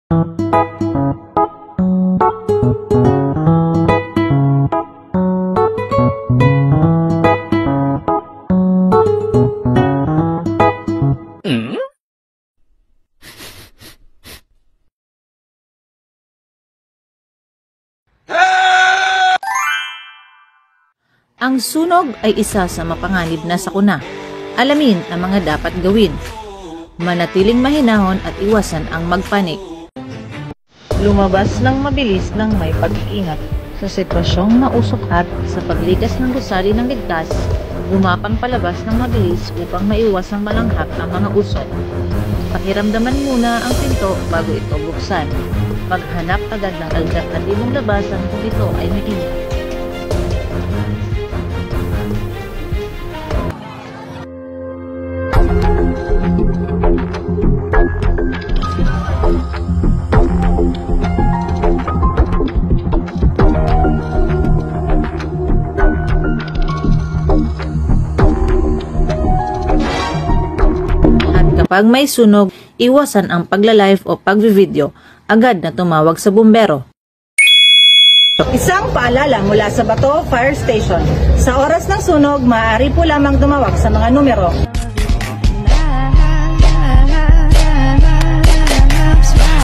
Ang sunog ay isa sa mapanganib na sakuna. Alamin ang mga dapat gawin. Manatiling mahinahon at iwasan ang magpanik. Lumabas ng mabilis ng may pag-iingat. Sa sitwasyong nausukhat sa pagligas ng gusali ng ligtas, gumapang palabas ng mabilis upang maiwas ang malanghap ang mga usok. Pakiramdaman muna ang pinto bago ito buksan. Paghanap agad ng alternatibong labasan kung ito ay mainit. Kapag may sunog, iwasan ang pagla-live o pagvi-video. Agad na tumawag sa bumbero. Isang paalala mula sa Bato Fire Station. Sa oras ng sunog, maaari po lamang tumawag sa mga numero